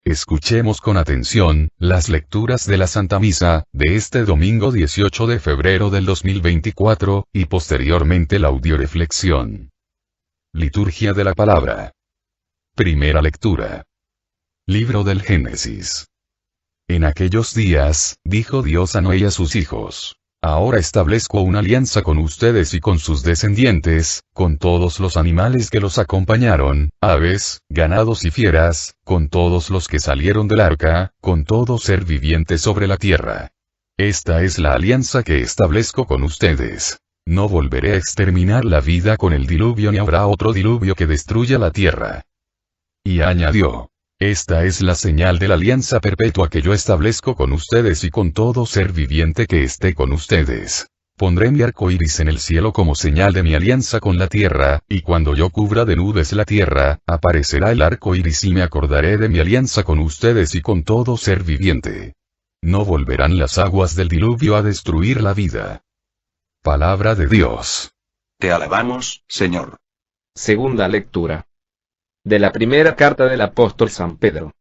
Escuchemos con atención las lecturas de la Santa Misa de este domingo 18 de febrero del 2024, y posteriormente la audioreflexión. Liturgia de la Palabra. Primera lectura. Libro del Génesis. En aquellos días, dijo Dios a Noé y a sus hijos: Ahora establezco una alianza con ustedes y con sus descendientes, con todos los animales que los acompañaron, aves, ganados y fieras, con todos los que salieron del arca, con todo ser viviente sobre la tierra. Esta es la alianza que establezco con ustedes. No volveré a exterminar la vida con el diluvio ni habrá otro diluvio que destruya la tierra. Y añadió: Esta es la señal de la alianza perpetua que yo establezco con ustedes y con todo ser viviente que esté con ustedes. Pondré mi arco iris en el cielo como señal de mi alianza con la tierra, y cuando yo cubra de nubes la tierra, aparecerá el arco iris y me acordaré de mi alianza con ustedes y con todo ser viviente. No volverán las aguas del diluvio a destruir la vida. Palabra de Dios. Te alabamos, Señor. Segunda lectura. De la primera carta del apóstol San Pedro.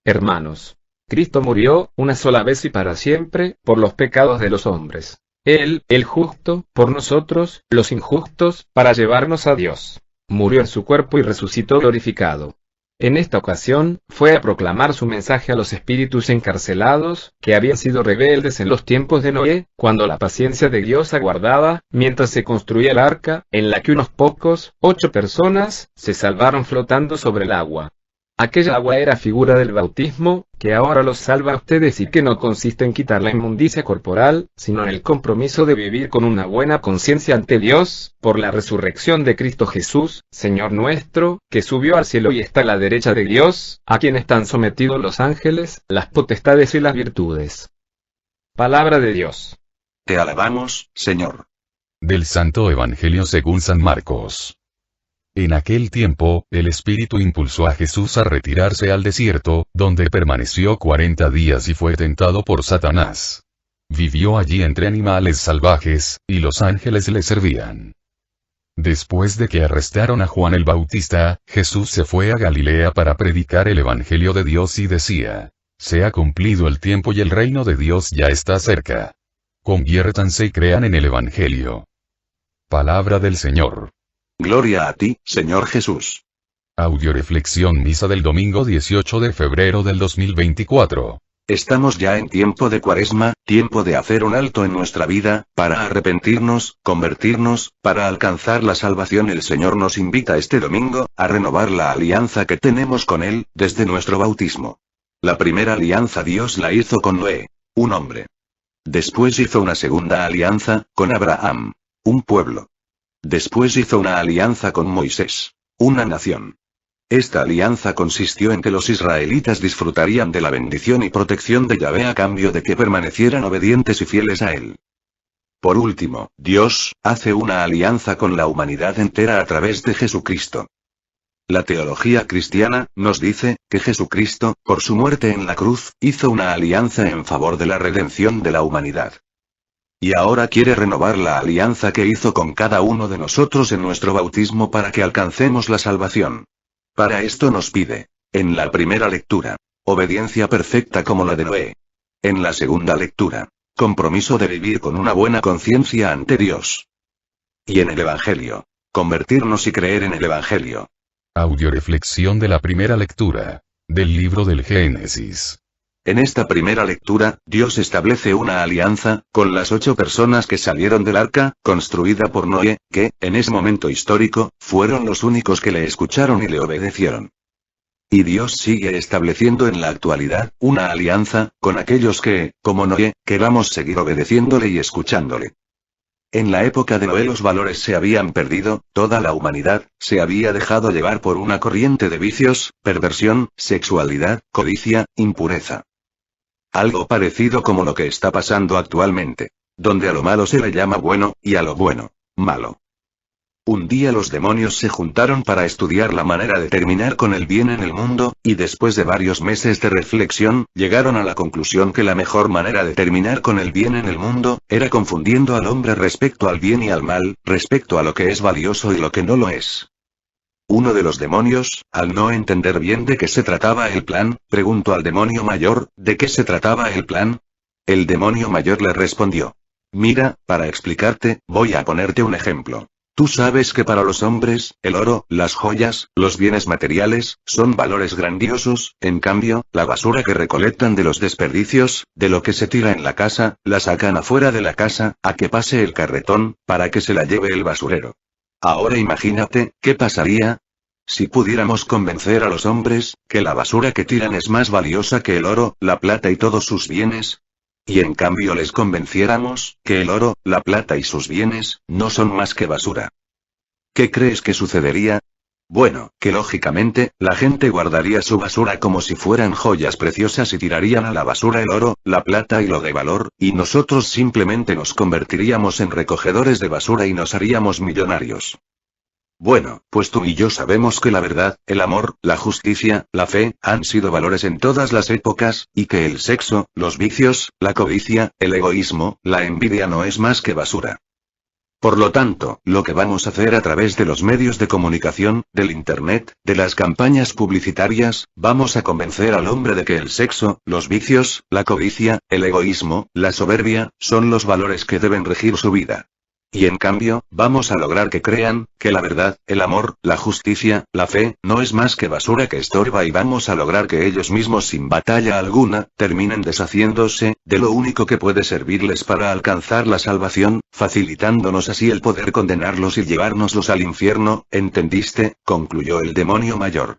Hermanos, Cristo murió una sola vez y para siempre por los pecados de los hombres. Él, el justo, por nosotros, los injustos, para llevarnos a Dios. Murió en su cuerpo y resucitó glorificado. En esta ocasión, fue a proclamar su mensaje a los espíritus encarcelados, que habían sido rebeldes en los tiempos de Noé, cuando la paciencia de Dios aguardaba, mientras se construía el arca, en la que unos pocos, 8 personas, se salvaron flotando sobre el agua. Aquella agua era figura del bautismo, que ahora los salva a ustedes y que no consiste en quitar la inmundicia corporal, sino en el compromiso de vivir con una buena conciencia ante Dios, por la resurrección de Cristo Jesús, Señor nuestro, que subió al cielo y está a la derecha de Dios, a quien están sometidos los ángeles, las potestades y las virtudes. Palabra de Dios. Te alabamos, Señor. Del Santo Evangelio según San Marcos. En aquel tiempo, el Espíritu impulsó a Jesús a retirarse al desierto, donde permaneció 40 días y fue tentado por Satanás. Vivió allí entre animales salvajes, y los ángeles le servían. Después de que arrestaron a Juan el Bautista, Jesús se fue a Galilea para predicar el Evangelio de Dios y decía: Se ha cumplido el tiempo y el reino de Dios ya está cerca. Conviértanse y crean en el Evangelio. Palabra del Señor. Gloria a ti, Señor Jesús. Audioreflexión Misa del domingo 18 de febrero del 2024. Estamos ya en tiempo de Cuaresma, tiempo de hacer un alto en nuestra vida, para arrepentirnos, convertirnos, para alcanzar la salvación. El Señor nos invita este domingo, a renovar la alianza que tenemos con Él, desde nuestro bautismo. La primera alianza Dios la hizo con Noé, un hombre. Después hizo una segunda alianza, con Abraham, un pueblo. Después hizo una alianza con Moisés, una nación. Esta alianza consistió en que los israelitas disfrutarían de la bendición y protección de Yahvé a cambio de que permanecieran obedientes y fieles a Él. Por último, Dios hace una alianza con la humanidad entera a través de Jesucristo. La teología cristiana nos dice que Jesucristo, por su muerte en la cruz, hizo una alianza en favor de la redención de la humanidad. Y ahora quiere renovar la alianza que hizo con cada uno de nosotros en nuestro bautismo para que alcancemos la salvación. Para esto nos pide, en la primera lectura, obediencia perfecta como la de Noé. En la segunda lectura, compromiso de vivir con una buena conciencia ante Dios. Y en el Evangelio, convertirnos y creer en el Evangelio. Audioreflexión de la primera lectura del libro del Génesis. En esta primera lectura, Dios establece una alianza, con las 8 personas que salieron del arca, construida por Noé, que, en ese momento histórico, fueron los únicos que le escucharon y le obedecieron. Y Dios sigue estableciendo en la actualidad, una alianza, con aquellos que, como Noé, queramos seguir obedeciéndole y escuchándole. En la época de Noé los valores se habían perdido, toda la humanidad se había dejado llevar por una corriente de vicios, perversión, sexualidad, codicia, impureza. Algo parecido como lo que está pasando actualmente, donde a lo malo se le llama bueno, y a lo bueno, malo. Un día los demonios se juntaron para estudiar la manera de terminar con el bien en el mundo, y después de varios meses de reflexión, llegaron a la conclusión que la mejor manera de terminar con el bien en el mundo, era confundiendo al hombre respecto al bien y al mal, respecto a lo que es valioso y lo que no lo es. Uno de los demonios, al no entender bien de qué se trataba el plan, preguntó al demonio mayor, ¿de qué se trataba el plan? El demonio mayor le respondió. Mira, para explicarte, voy a ponerte un ejemplo. Tú sabes que para los hombres, el oro, las joyas, los bienes materiales, son valores grandiosos, en cambio, la basura que recolectan de los desperdicios, de lo que se tira en la casa, la sacan afuera de la casa, a que pase el carretón, para que se la lleve el basurero. Ahora imagínate, ¿qué pasaría? Si pudiéramos convencer a los hombres, que la basura que tiran es más valiosa que el oro, la plata y todos sus bienes. Y en cambio les convenciéramos, que el oro, la plata y sus bienes, no son más que basura. ¿Qué crees que sucedería? Bueno, que lógicamente, la gente guardaría su basura como si fueran joyas preciosas y tirarían a la basura el oro, la plata y lo de valor, y nosotros simplemente nos convertiríamos en recogedores de basura y nos haríamos millonarios. Bueno, pues tú y yo sabemos que la verdad, el amor, la justicia, la fe, han sido valores en todas las épocas, y que el sexo, los vicios, la codicia, el egoísmo, la envidia no es más que basura. Por lo tanto, lo que vamos a hacer a través de los medios de comunicación, del Internet, de las campañas publicitarias, vamos a convencer al hombre de que el sexo, los vicios, la codicia, el egoísmo, la soberbia, son los valores que deben regir su vida. Y en cambio, vamos a lograr que crean, que la verdad, el amor, la justicia, la fe, no es más que basura que estorba y vamos a lograr que ellos mismos sin batalla alguna, terminen deshaciéndose, de lo único que puede servirles para alcanzar la salvación, facilitándonos así el poder condenarlos y llevárnoslos al infierno, ¿entendiste?, concluyó el demonio mayor.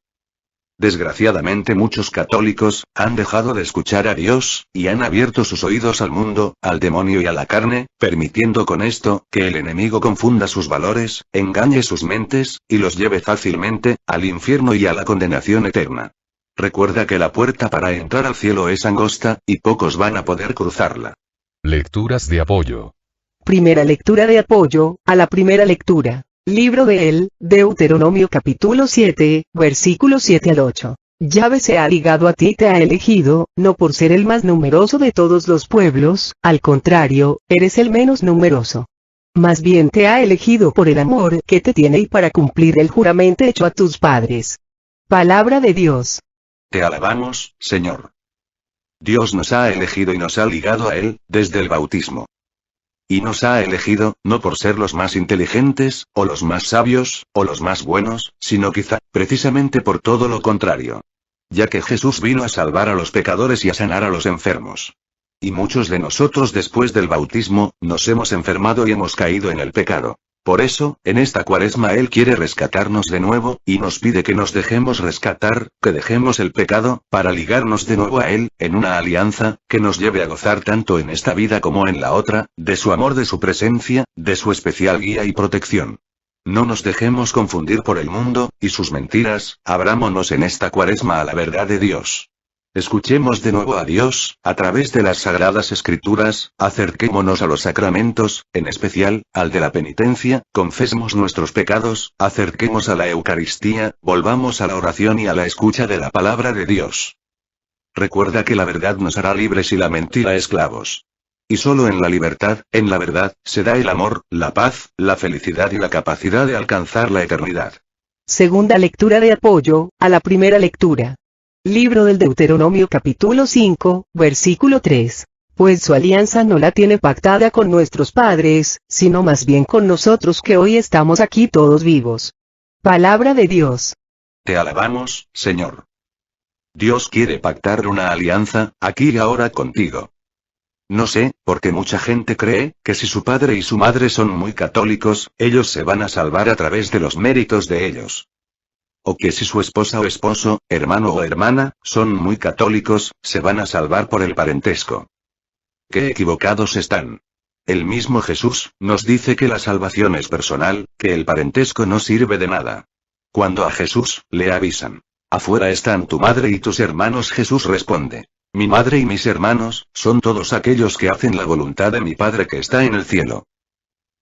Desgraciadamente muchos católicos, han dejado de escuchar a Dios, y han abierto sus oídos al mundo, al demonio y a la carne, permitiendo con esto, que el enemigo confunda sus valores, engañe sus mentes, y los lleve fácilmente, al infierno y a la condenación eterna. Recuerda que la puerta para entrar al cielo es angosta, y pocos van a poder cruzarla. Lecturas de apoyo. Primera lectura de apoyo, a la primera lectura. Libro de él, Deuteronomio capítulo 7, versículos 7 al 8. Yahvé se ha ligado a ti y te ha elegido, no por ser el más numeroso de todos los pueblos, al contrario, eres el menos numeroso. Más bien te ha elegido por el amor que te tiene y para cumplir el juramento hecho a tus padres. Palabra de Dios. Te alabamos, Señor. Dios nos ha elegido y nos ha ligado a Él, desde el bautismo. Y nos ha elegido, no por ser los más inteligentes, o los más sabios, o los más buenos, sino quizá, precisamente por todo lo contrario. Ya que Jesús vino a salvar a los pecadores y a sanar a los enfermos. Y muchos de nosotros después del bautismo, nos hemos enfermado y hemos caído en el pecado. Por eso, en esta Cuaresma Él quiere rescatarnos de nuevo, y nos pide que nos dejemos rescatar, que dejemos el pecado, para ligarnos de nuevo a Él, en una alianza, que nos lleve a gozar tanto en esta vida como en la otra, de su amor, de su presencia, de su especial guía y protección. No nos dejemos confundir por el mundo, y sus mentiras, abrámonos en esta Cuaresma a la verdad de Dios. Escuchemos de nuevo a Dios, a través de las Sagradas Escrituras, acerquémonos a los sacramentos, en especial, al de la penitencia, confesemos nuestros pecados, acerquemos a la Eucaristía, volvamos a la oración y a la escucha de la palabra de Dios. Recuerda que la verdad nos hará libres y la mentira esclavos. Y solo en la libertad, en la verdad, se da el amor, la paz, la felicidad y la capacidad de alcanzar la eternidad. Segunda lectura de apoyo, a la primera lectura. Libro del Deuteronomio capítulo 5, versículo 3. Pues su alianza no la tiene pactada con nuestros padres, sino más bien con nosotros que hoy estamos aquí todos vivos. Palabra de Dios. Te alabamos, Señor. Dios quiere pactar una alianza, aquí y ahora contigo. No sé, porque mucha gente cree, que si su padre y su madre son muy católicos, ellos se van a salvar a través de los méritos de ellos. O que si su esposa o esposo, hermano o hermana, son muy católicos, se van a salvar por el parentesco. ¡Qué equivocados están! El mismo Jesús, nos dice que la salvación es personal, que el parentesco no sirve de nada. Cuando a Jesús, le avisan, afuera están tu madre y tus hermanos, Jesús responde, mi madre y mis hermanos, son todos aquellos que hacen la voluntad de mi Padre que está en el cielo.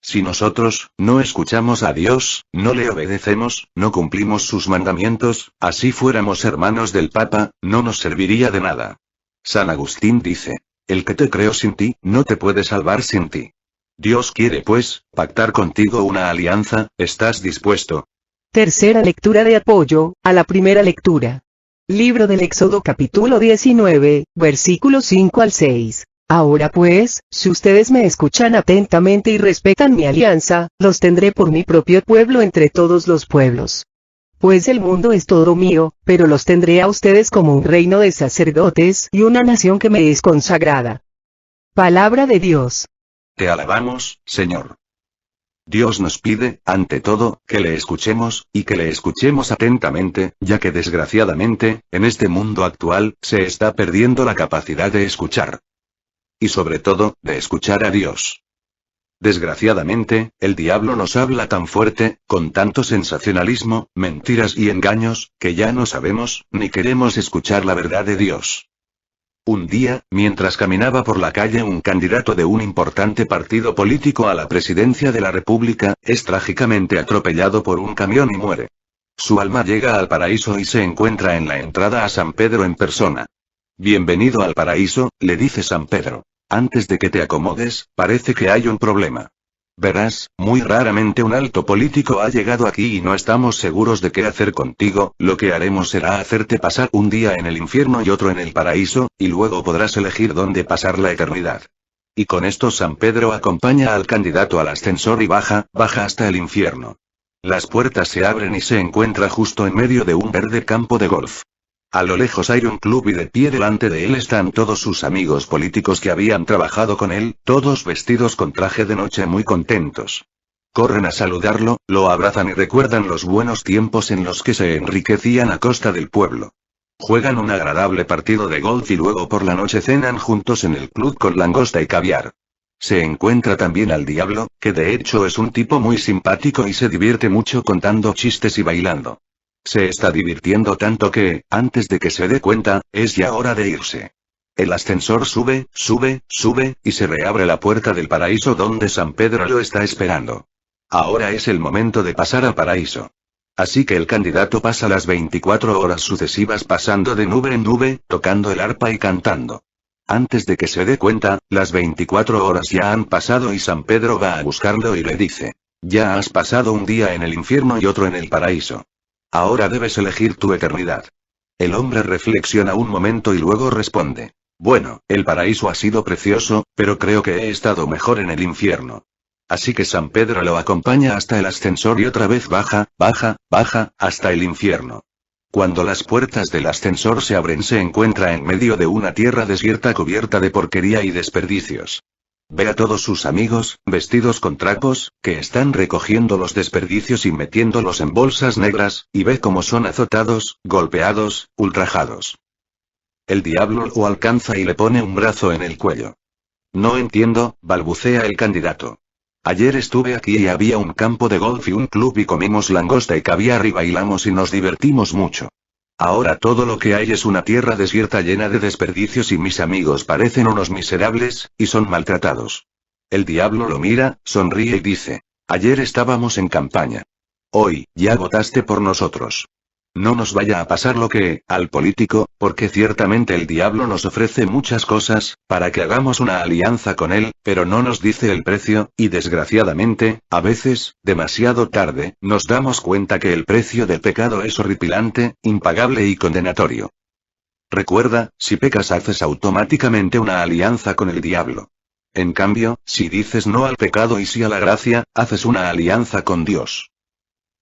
Si nosotros, no escuchamos a Dios, no le obedecemos, no cumplimos sus mandamientos, así fuéramos hermanos del Papa, no nos serviría de nada. San Agustín dice, el que te creó sin ti, no te puede salvar sin ti. Dios quiere pues, pactar contigo una alianza, ¿estás dispuesto? Tercera lectura de apoyo a la primera lectura. Libro del Éxodo capítulo 19, versículos 5 al 6. Ahora pues, si ustedes me escuchan atentamente y respetan mi alianza, los tendré por mi propio pueblo entre todos los pueblos. Pues el mundo es todo mío, pero los tendré a ustedes como un reino de sacerdotes y una nación que me es consagrada. Palabra de Dios. Te alabamos, Señor. Dios nos pide, ante todo, que le escuchemos, y que le escuchemos atentamente, ya que desgraciadamente, en este mundo actual, se está perdiendo la capacidad de escuchar. Y sobre todo, de escuchar a Dios. Desgraciadamente, el diablo nos habla tan fuerte, con tanto sensacionalismo, mentiras y engaños, que ya no sabemos, ni queremos escuchar la verdad de Dios. Un día, mientras caminaba por la calle un candidato de un importante partido político a la presidencia de la República, es trágicamente atropellado por un camión y muere. Su alma llega al paraíso y se encuentra en la entrada a San Pedro en persona. Bienvenido al paraíso, le dice San Pedro. Antes de que te acomodes, parece que hay un problema. Verás, muy raramente un alto político ha llegado aquí y no estamos seguros de qué hacer contigo, lo que haremos será hacerte pasar un día en el infierno y otro en el paraíso, y luego podrás elegir dónde pasar la eternidad. Y con esto San Pedro acompaña al candidato al ascensor y baja hasta el infierno. Las puertas se abren y se encuentra justo en medio de un verde campo de golf. A lo lejos hay un club y de pie delante de él están todos sus amigos políticos que habían trabajado con él, todos vestidos con traje de noche muy contentos. Corren a saludarlo, lo abrazan y recuerdan los buenos tiempos en los que se enriquecían a costa del pueblo. Juegan un agradable partido de golf y luego por la noche cenan juntos en el club con langosta y caviar. Se encuentra también al diablo, que de hecho es un tipo muy simpático y se divierte mucho contando chistes y bailando. Se está divirtiendo tanto que, antes de que se dé cuenta, es ya hora de irse. El ascensor sube, y se reabre la puerta del paraíso donde San Pedro lo está esperando. Ahora es el momento de pasar al paraíso. Así que el candidato pasa las 24 horas sucesivas pasando de nube en nube, tocando el arpa y cantando. Antes de que se dé cuenta, las 24 horas ya han pasado y San Pedro va a buscarlo y le dice: ya has pasado un día en el infierno y otro en el paraíso. Ahora debes elegir tu eternidad. El hombre reflexiona un momento y luego responde: bueno, el paraíso ha sido precioso, pero creo que he estado mejor en el infierno. Así que San Pedro lo acompaña hasta el ascensor y otra vez baja, hasta el infierno. Cuando las puertas del ascensor se abren se encuentra en medio de una tierra desierta cubierta de porquería y desperdicios. Ve a todos sus amigos, vestidos con trapos, que están recogiendo los desperdicios y metiéndolos en bolsas negras, y ve cómo son azotados, golpeados, ultrajados. El diablo lo alcanza y le pone un brazo en el cuello. No entiendo, balbucea el candidato. Ayer estuve aquí y había un campo de golf y un club y comimos langosta y caviar y bailamos y nos divertimos mucho. Ahora todo lo que hay es una tierra desierta llena de desperdicios y mis amigos parecen unos miserables, y son maltratados. El diablo lo mira, sonríe y dice: ayer estábamos en campaña. Hoy, ya votaste por nosotros. No nos vaya a pasar lo que, al político, porque ciertamente el diablo nos ofrece muchas cosas, para que hagamos una alianza con él, pero no nos dice el precio, y desgraciadamente, a veces, demasiado tarde, nos damos cuenta que el precio del pecado es horripilante, impagable y condenatorio. Recuerda, si pecas haces automáticamente una alianza con el diablo. En cambio, si dices no al pecado y sí a la gracia, haces una alianza con Dios.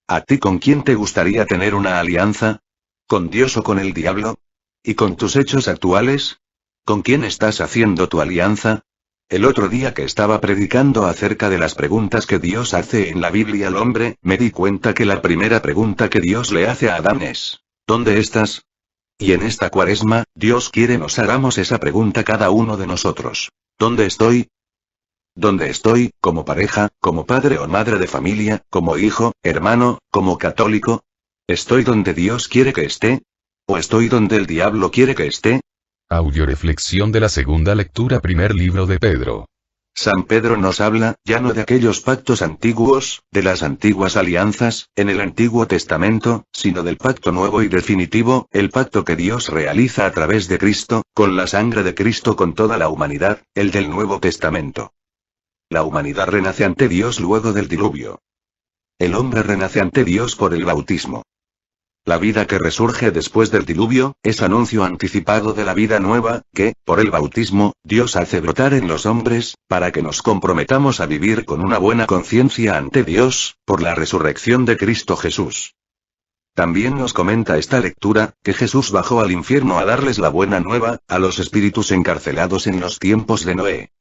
¿A ti con quién te gustaría tener una alianza? ¿Con Dios o con el diablo? ¿Y con tus hechos actuales? ¿Con quién estás haciendo tu alianza? El otro día que estaba predicando acerca de las preguntas que Dios hace en la Biblia al hombre, me di cuenta que la primera pregunta que Dios le hace a Adán es: ¿dónde estás? Y en esta Cuaresma, Dios quiere nos hagamos esa pregunta cada uno de nosotros. ¿Dónde estoy? ¿Dónde estoy, como pareja, como padre o madre de familia, como hijo, hermano, como católico? ¿Estoy donde Dios quiere que esté? ¿O estoy donde el diablo quiere que esté? Audioreflexión de la segunda lectura, primer libro de Pedro. San Pedro nos habla, ya no de aquellos pactos antiguos, de las antiguas alianzas, en el Antiguo Testamento, sino del pacto nuevo y definitivo, el pacto que Dios realiza a través de Cristo, con la sangre de Cristo con toda la humanidad, el del Nuevo Testamento. La humanidad renace ante Dios luego del diluvio. El hombre renace ante Dios por el bautismo. La vida que resurge después del diluvio, es anuncio anticipado de la vida nueva, que, por el bautismo, Dios hace brotar en los hombres, para que nos comprometamos a vivir con una buena conciencia ante Dios, por la resurrección de Cristo Jesús. También nos comenta esta lectura, que Jesús bajó al infierno a darles la buena nueva, a los espíritus encarcelados en los tiempos de Noé.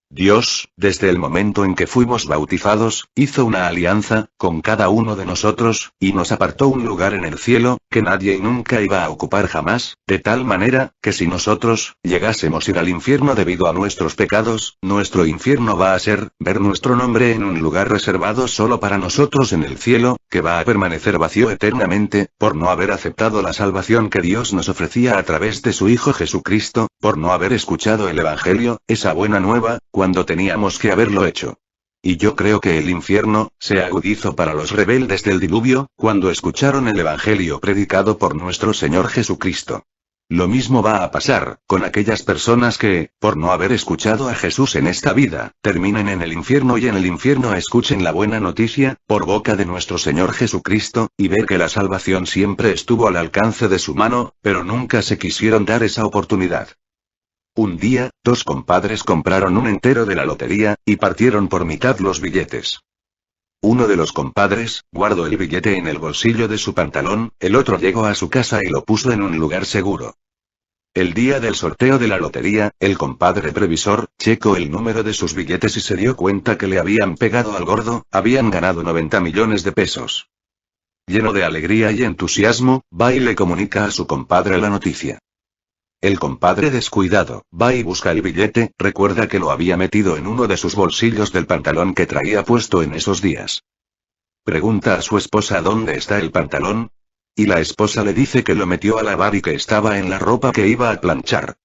Dios, desde el momento en que fuimos bautizados, hizo una alianza con cada uno de nosotros, y nos apartó un lugar en el cielo, que nadie y nunca iba a ocupar jamás, de tal manera, que si nosotros llegásemos a ir al infierno debido a nuestros pecados, nuestro infierno va a ser, ver nuestro nombre en un lugar reservado solo para nosotros en el cielo, que va a permanecer vacío eternamente, por no haber aceptado la salvación que Dios nos ofrecía a través de su Hijo Jesucristo, por no haber escuchado el Evangelio, esa buena nueva, cuando teníamos que haberlo hecho. Y yo creo que el infierno se agudizó para los rebeldes del diluvio, cuando escucharon el Evangelio predicado por nuestro Señor Jesucristo. Lo mismo va a pasar con aquellas personas que, por no haber escuchado a Jesús en esta vida, terminen en el infierno y en el infierno escuchen la buena noticia, por boca de nuestro Señor Jesucristo, y ver que la salvación siempre estuvo al alcance de su mano, pero nunca se quisieron dar esa oportunidad. Un día, dos compadres compraron un entero de la lotería, y partieron por mitad los billetes. Uno de los compadres guardó el billete en el bolsillo de su pantalón, el otro llegó a su casa y lo puso en un lugar seguro. El día del sorteo de la lotería, el compadre previsor checó el número de sus billetes y se dio cuenta que le habían pegado al gordo, habían ganado 90 millones de pesos. Lleno de alegría y entusiasmo, va y le comunica a su compadre la noticia. El compadre descuidado, va y busca el billete, recuerda que lo había metido en uno de sus bolsillos del pantalón que traía puesto en esos días. Pregunta a su esposa dónde está el pantalón, y la esposa le dice que lo metió a lavar y que estaba en la ropa que iba a planchar.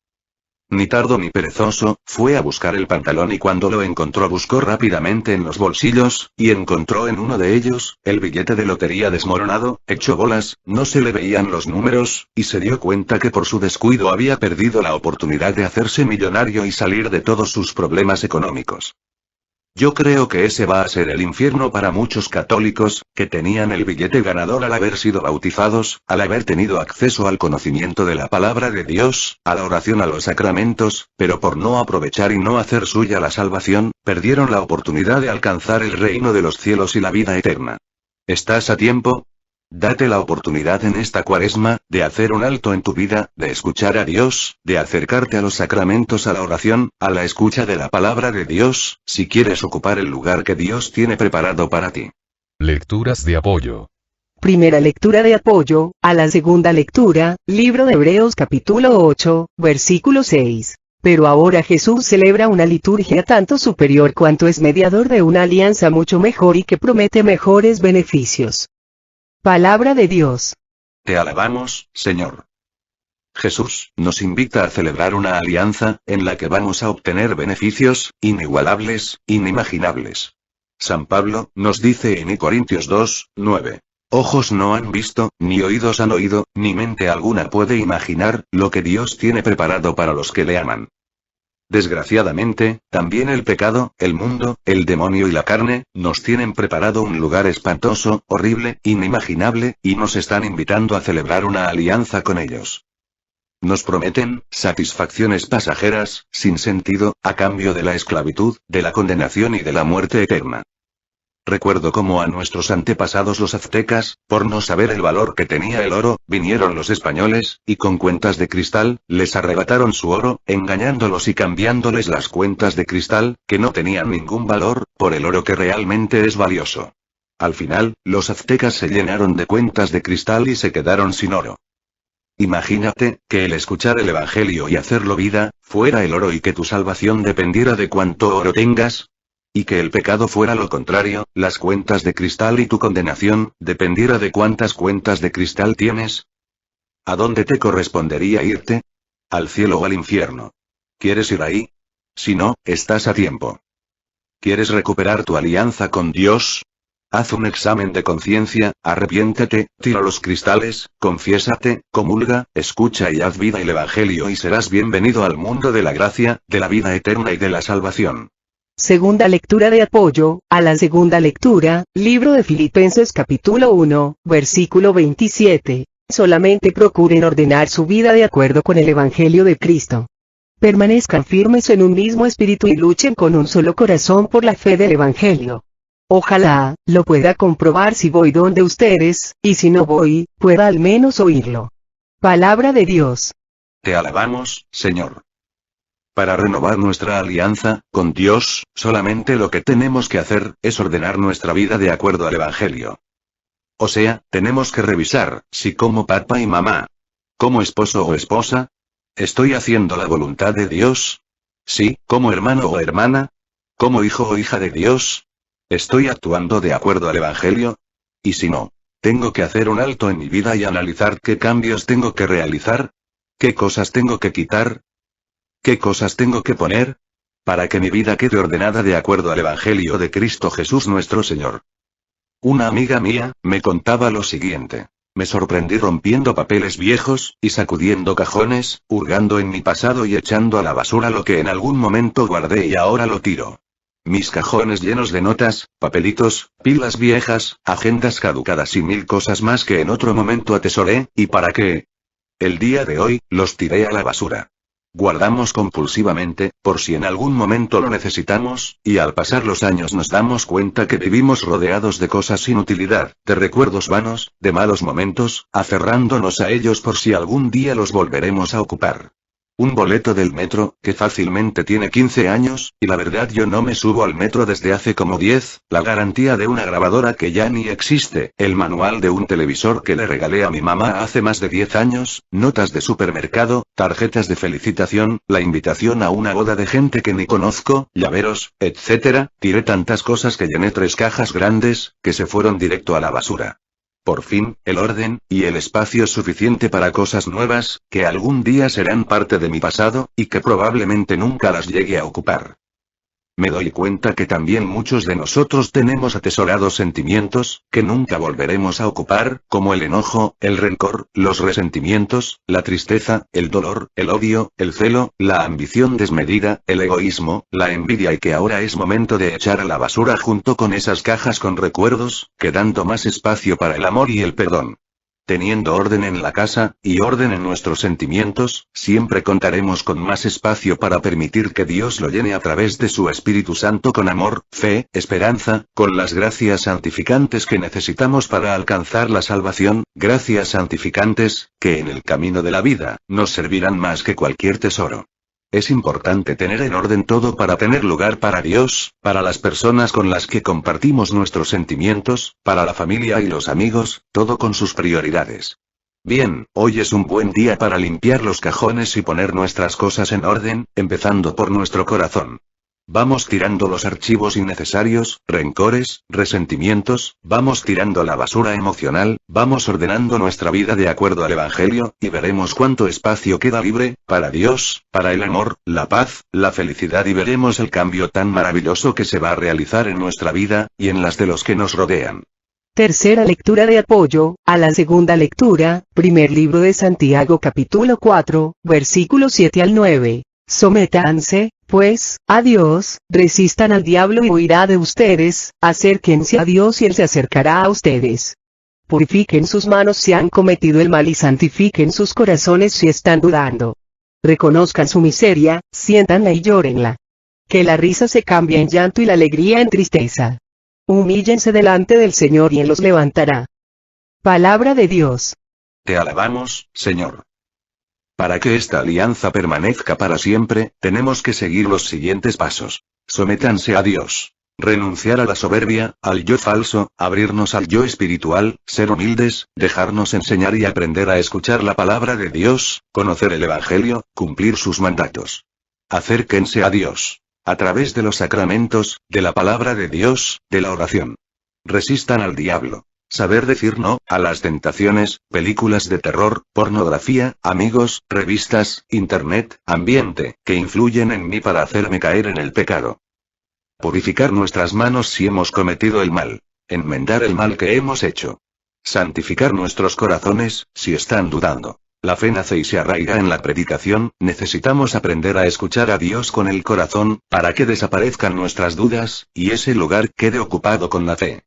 Ni tardo ni perezoso, fue a buscar el pantalón y cuando lo encontró buscó rápidamente en los bolsillos, y encontró en uno de ellos, el billete de lotería desmoronado, hecho bolas, no se le veían los números, y se dio cuenta que por su descuido había perdido la oportunidad de hacerse millonario y salir de todos sus problemas económicos. Yo creo que ese va a ser el infierno para muchos católicos, que tenían el billete ganador al haber sido bautizados, al haber tenido acceso al conocimiento de la palabra de Dios, a la oración, a los sacramentos, pero por no aprovechar y no hacer suya la salvación, perdieron la oportunidad de alcanzar el reino de los cielos y la vida eterna. ¿Estás a tiempo? Date la oportunidad en esta Cuaresma, de hacer un alto en tu vida, de escuchar a Dios, de acercarte a los sacramentos, a la oración, a la escucha de la palabra de Dios, si quieres ocupar el lugar que Dios tiene preparado para ti. Lecturas de apoyo. Primera lectura de apoyo, a la segunda lectura, libro de Hebreos capítulo 8, versículo 6. Pero ahora Jesús celebra una liturgia tanto superior cuanto es mediador de una alianza mucho mejor y que promete mejores beneficios. Palabra de Dios. Te alabamos, Señor. Jesús nos invita a celebrar una alianza, en la que vamos a obtener beneficios inigualables, inimaginables. San Pablo nos dice en Corintios 2, 9. Ojos no han visto, ni oídos han oído, ni mente alguna puede imaginar, lo que Dios tiene preparado para los que le aman. Desgraciadamente, también el pecado, el mundo, el demonio y la carne, nos tienen preparado un lugar espantoso, horrible, inimaginable, y nos están invitando a celebrar una alianza con ellos. Nos prometen satisfacciones pasajeras, sin sentido, a cambio de la esclavitud, de la condenación y de la muerte eterna. Recuerdo cómo a nuestros antepasados los aztecas, por no saber el valor que tenía el oro, vinieron los españoles, y con cuentas de cristal, les arrebataron su oro, engañándolos y cambiándoles las cuentas de cristal, que no tenían ningún valor, por el oro que realmente es valioso. Al final, los aztecas se llenaron de cuentas de cristal y se quedaron sin oro. Imagínate, que el escuchar el Evangelio y hacerlo vida, fuera el oro y que tu salvación dependiera de cuánto oro tengas. Y que el pecado fuera lo contrario, las cuentas de cristal y tu condenación, dependiera de cuántas cuentas de cristal tienes. ¿A dónde te correspondería irte? ¿Al cielo o al infierno? ¿Quieres ir ahí? Si no, estás a tiempo. ¿Quieres recuperar tu alianza con Dios? Haz un examen de conciencia, arrepiéntete, tira los cristales, confiésate, comulga, escucha y haz vida el Evangelio y serás bienvenido al mundo de la gracia, de la vida eterna y de la salvación. Segunda lectura de apoyo, a la segunda lectura, libro de Filipenses capítulo 1, versículo 27. Solamente procuren ordenar su vida de acuerdo con el Evangelio de Cristo. Permanezcan firmes en un mismo espíritu y luchen con un solo corazón por la fe del Evangelio. Ojalá lo pueda comprobar si voy donde ustedes, y si no voy, pueda al menos oírlo. Palabra de Dios. Te alabamos, Señor. Para renovar nuestra alianza con Dios, solamente lo que tenemos que hacer es ordenar nuestra vida de acuerdo al Evangelio. O sea, tenemos que revisar si como papá y mamá, como esposo o esposa, ¿estoy haciendo la voluntad de Dios? Sí, como hermano o hermana, como hijo o hija de Dios, ¿estoy actuando de acuerdo al Evangelio? Y si no, tengo que hacer un alto en mi vida y analizar qué cambios tengo que realizar, qué cosas tengo que quitar, ¿qué cosas tengo que poner? Para que mi vida quede ordenada de acuerdo al Evangelio de Cristo Jesús nuestro Señor. Una amiga mía me contaba lo siguiente. Me sorprendí rompiendo papeles viejos, y sacudiendo cajones, hurgando en mi pasado y echando a la basura lo que en algún momento guardé y ahora lo tiro. Mis cajones llenos de notas, papelitos, pilas viejas, agendas caducadas y mil cosas más que en otro momento atesoré, ¿y para qué? El día de hoy, los tiré a la basura. Guardamos compulsivamente, por si en algún momento lo necesitamos, y al pasar los años nos damos cuenta que vivimos rodeados de cosas sin utilidad, de recuerdos vanos, de malos momentos, aferrándonos a ellos por si algún día los volveremos a ocupar. Un boleto del metro, que fácilmente tiene 15 años, y la verdad yo no me subo al metro desde hace como 10, la garantía de una grabadora que ya ni existe, el manual de un televisor que le regalé a mi mamá hace más de 10 años, notas de supermercado, tarjetas de felicitación, la invitación a una boda de gente que ni conozco, llaveros, etc., tiré tantas cosas que llené 3 cajas grandes, que se fueron directo a la basura. Por fin, el orden, y el espacio suficiente para cosas nuevas, que algún día serán parte de mi pasado, y que probablemente nunca las llegue a ocupar. Me doy cuenta que también muchos de nosotros tenemos atesorados sentimientos, que nunca volveremos a ocupar, como el enojo, el rencor, los resentimientos, la tristeza, el dolor, el odio, el celo, la ambición desmedida, el egoísmo, la envidia y que ahora es momento de echar a la basura junto con esas cajas con recuerdos, quedando más espacio para el amor y el perdón. Teniendo orden en la casa, y orden en nuestros sentimientos, siempre contaremos con más espacio para permitir que Dios lo llene a través de su Espíritu Santo con amor, fe, esperanza, con las gracias santificantes que necesitamos para alcanzar la salvación, gracias santificantes, que en el camino de la vida, nos servirán más que cualquier tesoro. Es importante tener en orden todo para tener lugar para Dios, para las personas con las que compartimos nuestros sentimientos, para la familia y los amigos, todo con sus prioridades. Bien, hoy es un buen día para limpiar los cajones y poner nuestras cosas en orden, empezando por nuestro corazón. Vamos tirando los archivos innecesarios, rencores, resentimientos, vamos tirando la basura emocional, vamos ordenando nuestra vida de acuerdo al Evangelio, y veremos cuánto espacio queda libre, para Dios, para el amor, la paz, la felicidad y veremos el cambio tan maravilloso que se va a realizar en nuestra vida, y en las de los que nos rodean. Tercera lectura de apoyo, a la segunda lectura, primer libro de Santiago capítulo 4, versículos 7 al 9. Sométanse, pues, a Dios, resistan al diablo y huirá de ustedes, acérquense a Dios y Él se acercará a ustedes. Purifiquen sus manos si han cometido el mal y santifiquen sus corazones si están dudando. Reconozcan su miseria, siéntanla y llórenla. Que la risa se cambie en llanto y la alegría en tristeza. Humíllense delante del Señor y Él los levantará. Palabra de Dios. Te alabamos, Señor. Para que esta alianza permanezca para siempre, tenemos que seguir los siguientes pasos. Sométanse a Dios. Renunciar a la soberbia, al yo falso, abrirnos al yo espiritual, ser humildes, dejarnos enseñar y aprender a escuchar la palabra de Dios, conocer el Evangelio, cumplir sus mandatos. Acérquense a Dios. A través de los sacramentos, de la palabra de Dios, de la oración. Resistan al diablo. Saber decir no, a las tentaciones, películas de terror, pornografía, amigos, revistas, internet, ambiente, que influyen en mí para hacerme caer en el pecado. Purificar nuestras manos si hemos cometido el mal. Enmendar el mal que hemos hecho. Santificar nuestros corazones, si están dudando. La fe nace y se arraiga en la predicación, necesitamos aprender a escuchar a Dios con el corazón, para que desaparezcan nuestras dudas, y ese lugar quede ocupado con la fe.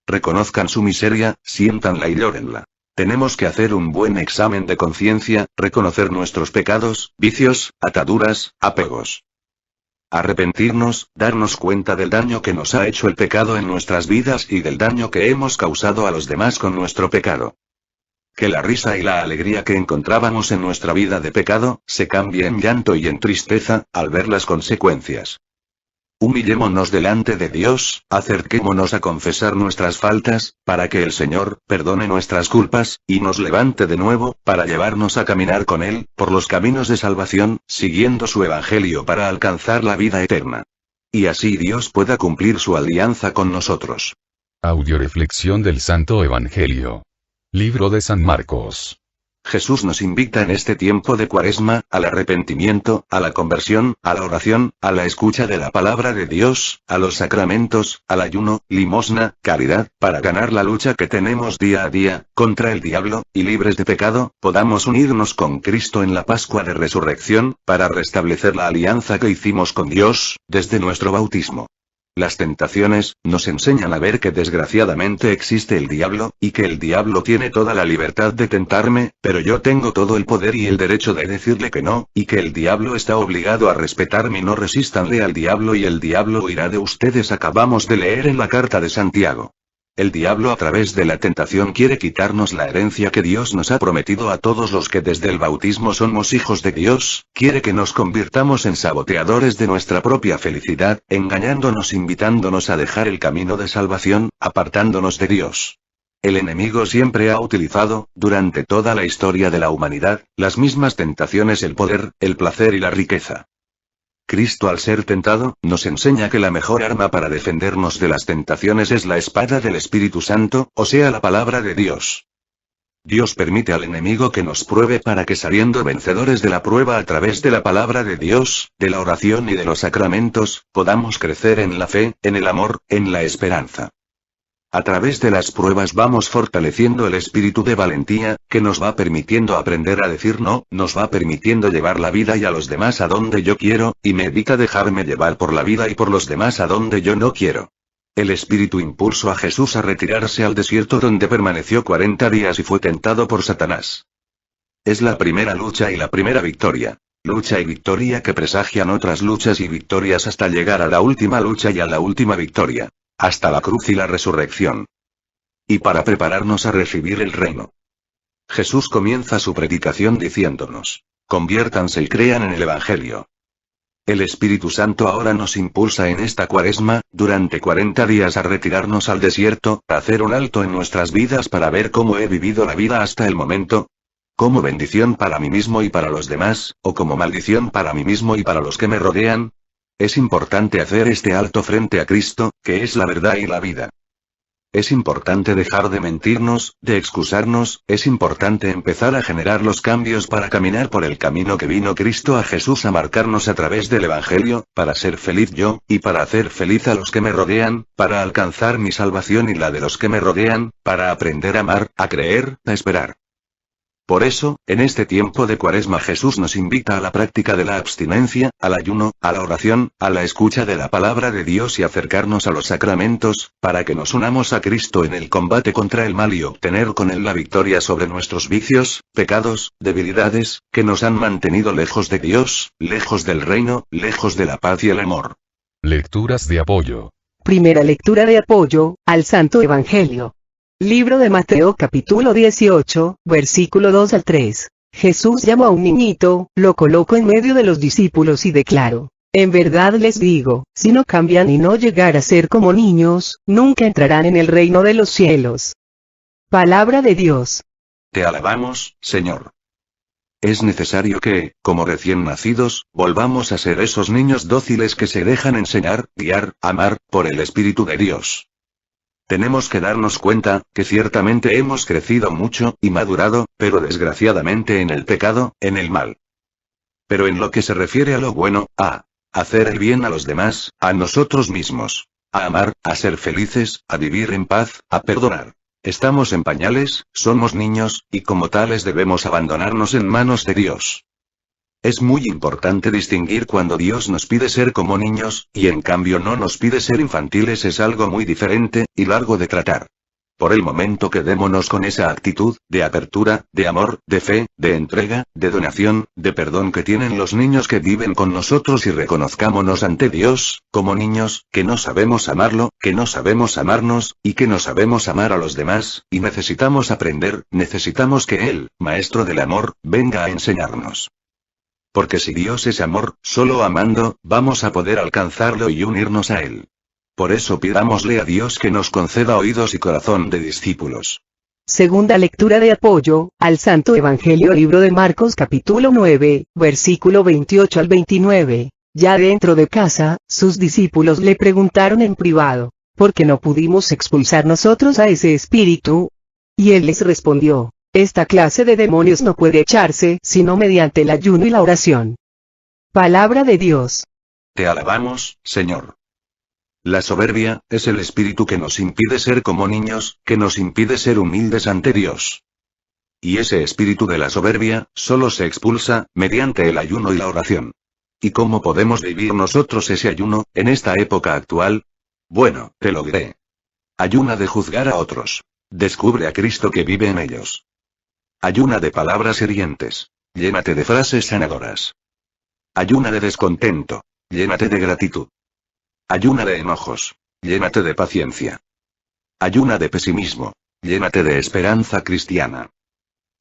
Reconozcan su miseria, siéntanla y llórenla. Tenemos que hacer un buen examen de conciencia, reconocer nuestros pecados, vicios, ataduras, apegos. Arrepentirnos, darnos cuenta del daño que nos ha hecho el pecado en nuestras vidas y del daño que hemos causado a los demás con nuestro pecado. Que la risa y la alegría que encontrábamos en nuestra vida de pecado, se cambie en llanto y en tristeza, al ver las consecuencias. Humillémonos delante de Dios, acerquémonos a confesar nuestras faltas, para que el Señor perdone nuestras culpas, y nos levante de nuevo, para llevarnos a caminar con Él, por los caminos de salvación, siguiendo su Evangelio para alcanzar la vida eterna. Y así Dios pueda cumplir su alianza con nosotros. Audioreflexión del Santo Evangelio. Libro de San Marcos. Jesús nos invita en este tiempo de Cuaresma, al arrepentimiento, a la conversión, a la oración, a la escucha de la palabra de Dios, a los sacramentos, al ayuno, limosna, caridad, para ganar la lucha que tenemos día a día, contra el diablo, y libres de pecado, podamos unirnos con Cristo en la Pascua de Resurrección, para restablecer la alianza que hicimos con Dios, desde nuestro bautismo. Las tentaciones, nos enseñan a ver que desgraciadamente existe el diablo, y que el diablo tiene toda la libertad de tentarme, pero yo tengo todo el poder y el derecho de decirle que no, y que el diablo está obligado a respetarme. No resístanle al diablo y el diablo huirá de ustedes. Acabamos de leer en la carta de Santiago. El diablo a través de la tentación quiere quitarnos la herencia que Dios nos ha prometido a todos los que desde el bautismo somos hijos de Dios, quiere que nos convirtamos en saboteadores de nuestra propia felicidad, engañándonos, invitándonos a dejar el camino de salvación, apartándonos de Dios. El enemigo siempre ha utilizado, durante toda la historia de la humanidad, las mismas tentaciones: el poder, el placer y la riqueza. Cristo, al ser tentado, nos enseña que la mejor arma para defendernos de las tentaciones es la espada del Espíritu Santo, o sea, la palabra de Dios. Dios permite al enemigo que nos pruebe para que, saliendo vencedores de la prueba a través de la palabra de Dios, de la oración y de los sacramentos, podamos crecer en la fe, en el amor, en la esperanza. A través de las pruebas vamos fortaleciendo el espíritu de valentía, que nos va permitiendo aprender a decir no, nos va permitiendo llevar la vida y a los demás a donde yo quiero, y me evita dejarme llevar por la vida y por los demás a donde yo no quiero. El Espíritu impulsó a Jesús a retirarse al desierto, donde permaneció 40 días y fue tentado por Satanás. Es la primera lucha y la primera victoria. Lucha y victoria que presagian otras luchas y victorias hasta llegar a la última lucha y a la última victoria. Hasta la cruz y la resurrección. Y para prepararnos a recibir el reino. Jesús comienza su predicación diciéndonos: conviértanse y crean en el Evangelio. El Espíritu Santo ahora nos impulsa en esta Cuaresma, durante 40 días, a retirarnos al desierto, a hacer un alto en nuestras vidas para ver cómo he vivido la vida hasta el momento. Como bendición para mí mismo y para los demás, o como maldición para mí mismo y para los que me rodean. Es importante hacer este alto frente a Cristo, que es la verdad y la vida. Es importante dejar de mentirnos, de excusarnos, es importante empezar a generar los cambios para caminar por el camino que vino Cristo a Jesús a marcarnos a través del Evangelio, para ser feliz yo, y para hacer feliz a los que me rodean, para alcanzar mi salvación y la de los que me rodean, para aprender a amar, a creer, a esperar. Por eso, en este tiempo de Cuaresma Jesús nos invita a la práctica de la abstinencia, al ayuno, a la oración, a la escucha de la palabra de Dios y acercarnos a los sacramentos, para que nos unamos a Cristo en el combate contra el mal y obtener con él la victoria sobre nuestros vicios, pecados, debilidades, que nos han mantenido lejos de Dios, lejos del reino, lejos de la paz y el amor. Lecturas de apoyo. Primera lectura de apoyo al Santo Evangelio. Libro de Mateo capítulo 18, versículo 2 al 3. Jesús llamó a un niñito, lo colocó en medio de los discípulos y declaró: en verdad les digo, si no cambian y no llegar a ser como niños, nunca entrarán en el reino de los cielos. Palabra de Dios. Te alabamos, Señor. Es necesario que, como recién nacidos, volvamos a ser esos niños dóciles que se dejan enseñar, guiar, amar, por el Espíritu de Dios. Tenemos que darnos cuenta, que ciertamente hemos crecido mucho, y madurado, pero desgraciadamente en el pecado, en el mal. Pero en lo que se refiere a lo bueno, a hacer el bien a los demás, a nosotros mismos, a amar, a ser felices, a vivir en paz, a perdonar. Estamos en pañales, somos niños, y como tales debemos abandonarnos en manos de Dios. Es muy importante distinguir cuando Dios nos pide ser como niños, y en cambio no nos pide ser infantiles. Es algo muy diferente, y largo de tratar. Por el momento quedémonos con esa actitud, de apertura, de amor, de fe, de entrega, de donación, de perdón que tienen los niños que viven con nosotros y reconozcámonos ante Dios, como niños, que no sabemos amarlo, que no sabemos amarnos, y que no sabemos amar a los demás, y necesitamos aprender, necesitamos que Él, Maestro del Amor, venga a enseñarnos. Porque si Dios es amor, solo amando, vamos a poder alcanzarlo y unirnos a Él. Por eso pidámosle a Dios que nos conceda oídos y corazón de discípulos. Segunda lectura de apoyo, al Santo Evangelio libro de Marcos capítulo 9, versículo 28 al 29. Ya dentro de casa, sus discípulos le preguntaron en privado, ¿por qué no pudimos expulsar nosotros a ese espíritu? Y él les respondió, esta clase de demonios no puede echarse sino mediante el ayuno y la oración. Palabra de Dios. Te alabamos, Señor. La soberbia, es el espíritu que nos impide ser como niños, que nos impide ser humildes ante Dios. Y ese espíritu de la soberbia, solo se expulsa, mediante el ayuno y la oración. ¿Y cómo podemos vivir nosotros ese ayuno, en esta época actual? Bueno, te lo diré. Ayuna de juzgar a otros. Descubre a Cristo que vive en ellos. Ayuna de palabras hirientes. Llénate de frases sanadoras. Ayuna de descontento. Llénate de gratitud. Ayuna de enojos. Llénate de paciencia. Ayuna de pesimismo. Llénate de esperanza cristiana.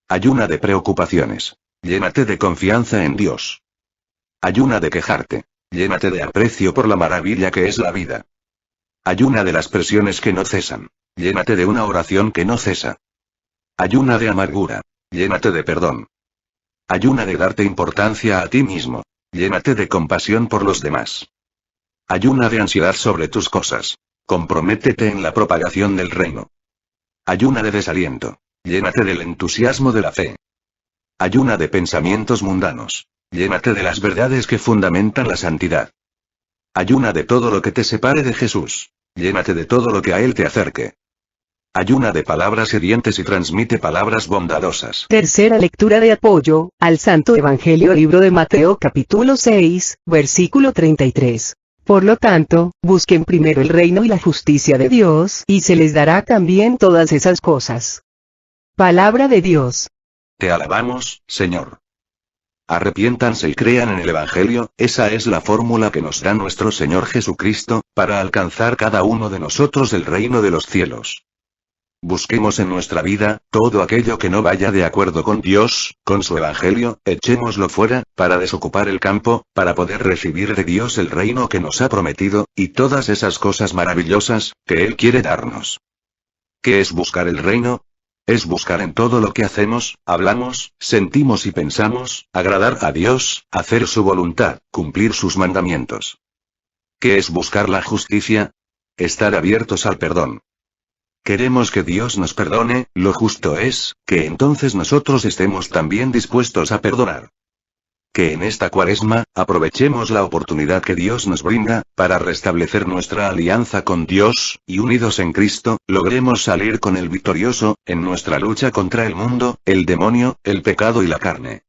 Ayuna de preocupaciones. Llénate de confianza en Dios. Ayuna de quejarte. Llénate de aprecio por la maravilla que es la vida. Ayuna de las presiones que no cesan. Llénate de una oración que no cesa. Ayuna de amargura. Llénate de perdón. Ayuna de darte importancia a ti mismo. Llénate de compasión por los demás. Ayuna de ansiedad sobre tus cosas. Comprométete en la propagación del reino. Ayuna de desaliento. Llénate del entusiasmo de la fe. Ayuna de pensamientos mundanos. Llénate de las verdades que fundamentan la santidad. Ayuna de todo lo que te separe de Jesús. Llénate de todo lo que a Él te acerque. Ayuna de palabras hirientes y transmite palabras bondadosas. Tercera lectura de apoyo, al Santo Evangelio libro de Mateo capítulo 6, versículo 33. Por lo tanto, busquen primero el reino y la justicia de Dios, y se les dará también todas esas cosas. Palabra de Dios. Te alabamos, Señor. Arrepiéntanse y crean en el Evangelio, esa es la fórmula que nos da nuestro Señor Jesucristo, para alcanzar cada uno de nosotros el reino de los cielos. Busquemos en nuestra vida, todo aquello que no vaya de acuerdo con Dios, con su Evangelio, echémoslo fuera, para desocupar el campo, para poder recibir de Dios el reino que nos ha prometido, y todas esas cosas maravillosas, que Él quiere darnos. ¿Qué es buscar el reino? Es buscar en todo lo que hacemos, hablamos, sentimos y pensamos, agradar a Dios, hacer su voluntad, cumplir sus mandamientos. ¿Qué es buscar la justicia? Estar abiertos al perdón. Queremos que Dios nos perdone, lo justo es, que entonces nosotros estemos también dispuestos a perdonar. Que en esta Cuaresma, aprovechemos la oportunidad que Dios nos brinda, para restablecer nuestra alianza con Dios, y unidos en Cristo, logremos salir con Él victorioso, en nuestra lucha contra el mundo, el demonio, el pecado y la carne.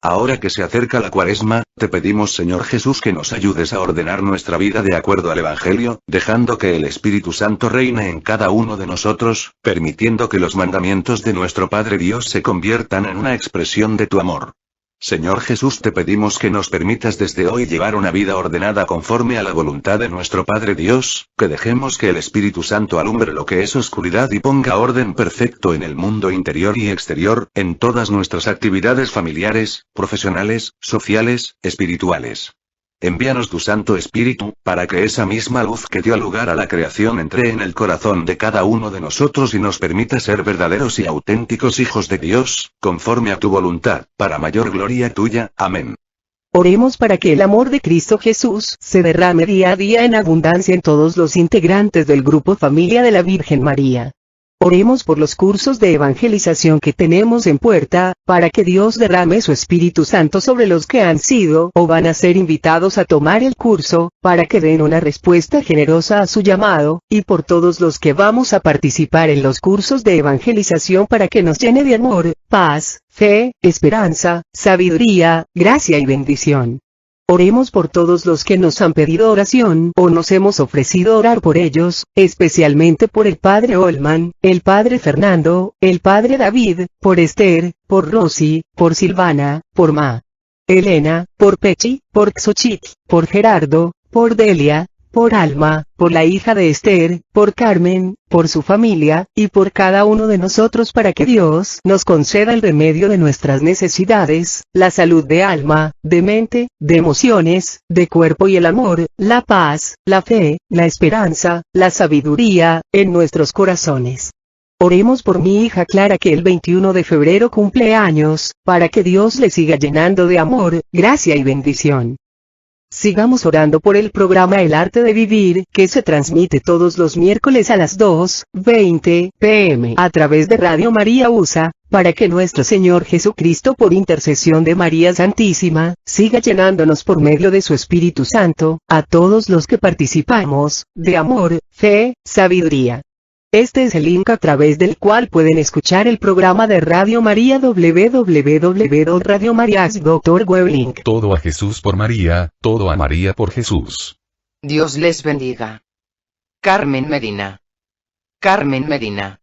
Ahora que se acerca la Cuaresma, te pedimos Señor Jesús que nos ayudes a ordenar nuestra vida de acuerdo al Evangelio, dejando que el Espíritu Santo reine en cada uno de nosotros, permitiendo que los mandamientos de nuestro Padre Dios se conviertan en una expresión de tu amor. Señor Jesús, te pedimos que nos permitas desde hoy llevar una vida ordenada conforme a la voluntad de nuestro Padre Dios, que dejemos que el Espíritu Santo alumbre lo que es oscuridad y ponga orden perfecto en el mundo interior y exterior, en todas nuestras actividades familiares, profesionales, sociales, espirituales. Envíanos tu Santo Espíritu, para que esa misma luz que dio lugar a la creación entre en el corazón de cada uno de nosotros y nos permita ser verdaderos y auténticos hijos de Dios, conforme a tu voluntad, para mayor gloria tuya. Amén. Oremos para que el amor de Cristo Jesús se derrame día a día en abundancia en todos los integrantes del Grupo Familia de la Virgen María. Oremos por los cursos de evangelización que tenemos en puerta, para que Dios derrame su Espíritu Santo sobre los que han sido o van a ser invitados a tomar el curso, para que den una respuesta generosa a su llamado, y por todos los que vamos a participar en los cursos de evangelización para que nos llene de amor, paz, fe, esperanza, sabiduría, gracia y bendición. Oremos por todos los que nos han pedido oración o nos hemos ofrecido orar por ellos, especialmente por el Padre Olman, el Padre Fernando, el Padre David, por Esther, por Rosy, por Silvana, por Ma. Elena, por Pechi, por Xochitl, por Gerardo, por Delia, por Alma, por la hija de Esther, por Carmen, por su familia, y por cada uno de nosotros para que Dios nos conceda el remedio de nuestras necesidades, la salud de alma, de mente, de emociones, de cuerpo y el amor, la paz, la fe, la esperanza, la sabiduría, en nuestros corazones. Oremos por mi hija Clara que el 21 de febrero cumple años, para que Dios le siga llenando de amor, gracia y bendición. Sigamos orando por el programa El Arte de Vivir, que se transmite todos los miércoles a las 2:20 p.m. a través de Radio María USA, para que nuestro Señor Jesucristo por intercesión de María Santísima, siga llenándonos por medio de su Espíritu Santo, a todos los que participamos, de amor, fe, sabiduría. Este es el link a través del cual pueden escuchar el programa de Radio María www.radiomarias.org. Link. Todo a Jesús por María, todo a María por Jesús. Dios les bendiga. Carmen Medina. Carmen Medina.